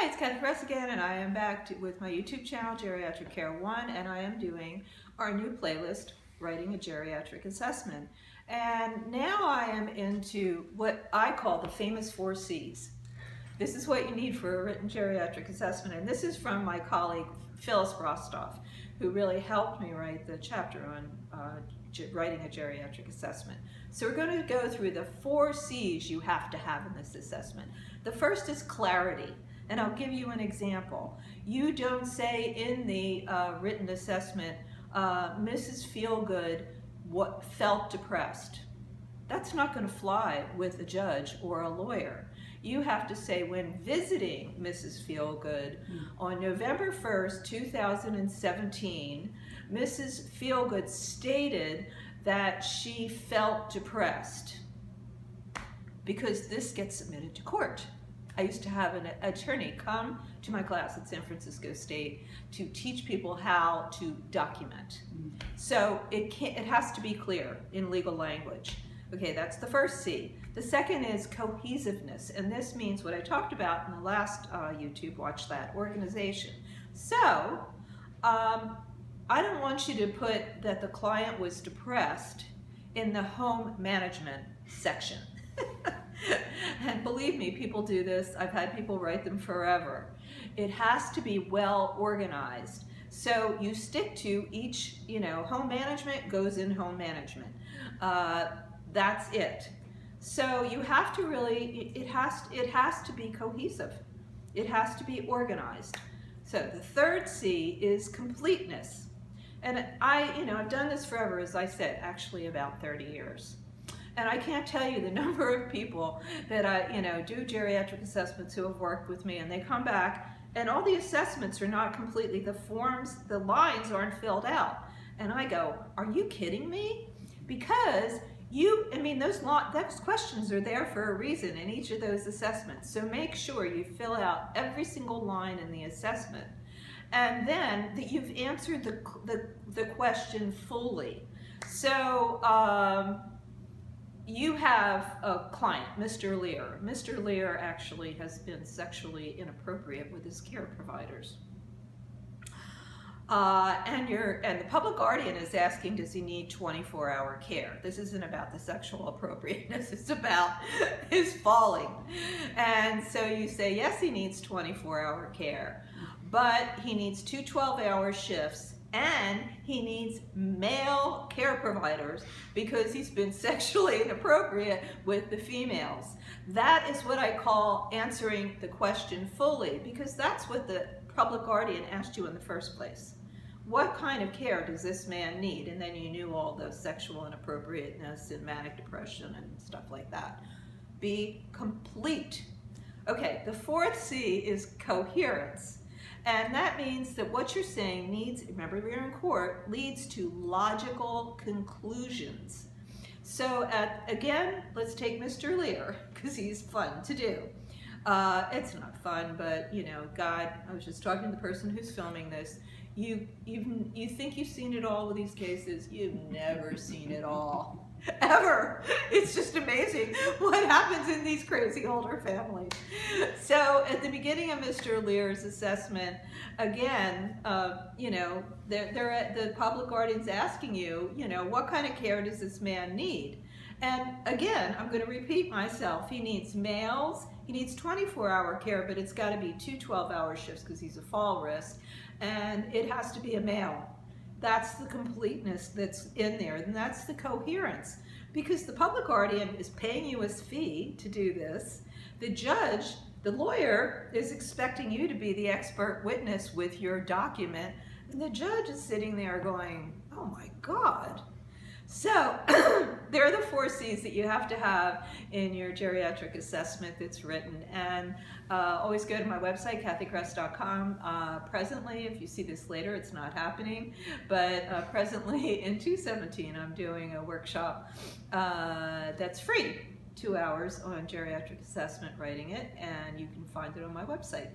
Hi, it's Cathy Cress again, and I am back with my YouTube channel, Geriatric Care 1, and I am doing our new playlist, Writing a Geriatric Assessment. And now I am into what I call the famous 4 C's. This is what you need for a written geriatric assessment, and this is from my colleague, Phyllis Brostoff, who really helped me write the chapter on writing a geriatric assessment. So we're going to go through the 4 C's you have to have in this assessment. The first is clarity. And I'll give you an example. You don't say in the written assessment, Mrs. Feelgood felt depressed. That's not going to fly with a judge or a lawyer. You have to say, when visiting Mrs. Feelgood on November 1st, 2017, Mrs. Feelgood stated that she felt depressed, because this gets submitted to court. I used to have an attorney come to my class at San Francisco State to teach people how to document. So it has to be clear in legal language. Okay, that's the first C. The second is cohesiveness, and this means what I talked about in the last YouTube, watch that, organization. So I don't want you to put that the client was depressed in the home management section. And believe me, people do this. I've had people write them forever. It has to be well organized. So you stick to each, home management goes in home management. That's it. So you have to really, it has to be cohesive. It has to be organized. So the third C is completeness. And I've done this forever, as I said, actually about 30 years. And I can't tell you the number of people that I, do geriatric assessments who have worked with me, and they come back and all the assessments are not completely, the forms, the lines aren't filled out. And I go, are you kidding me? Because those questions are there for a reason in each of those assessments. So make sure you fill out every single line in the assessment, and then that you've answered the question fully. So, you have a client, Mr. Lear. Mr. Lear actually has been sexually inappropriate with his care providers. And the public guardian is asking, does he need 24-hour care? This isn't about the sexual appropriateness, it's about his falling. And so you say, yes, he needs 24-hour care, but he needs 2 12-hour shifts, and he needs male care providers because he's been sexually inappropriate with the females. That is what I call answering the question fully, because that's what the public guardian asked you in the first place. What kind of care does this man need? And then you knew all the sexual inappropriateness and manic depression and stuff like that. Be complete. Okay, the 4th C is coherence. And that means that what you're saying remember we're in court, leads to logical conclusions. So again, let's take Mr. Lear, because he's fun to do. It's not fun, but God, I was just talking to the person who's filming this. You think you've seen it all with these cases. You've never seen it all. Ever. It's just amazing what happens in these crazy older families. So at the beginning of Mr. Lear's assessment, again, the public guardian's asking you, what kind of care does this man need? And again, I'm going to repeat myself. He needs males. He needs 24-hour care, but it's got to be 2 12-hour shifts because he's a fall risk, and it has to be a male. That's the completeness that's in there, and that's the coherence. Because the public guardian is paying you a fee to do this. The judge, the lawyer, is expecting you to be the expert witness with your document, and the judge is sitting there going, oh my God. So there are the 4 C's that you have to have in your geriatric assessment that's written. And always go to my website, cathycress.com. Presently, if you see this later, it's not happening, but presently in 2017, I'm doing a workshop that's free, 2 hours on geriatric assessment, writing it, and you can find it on my website.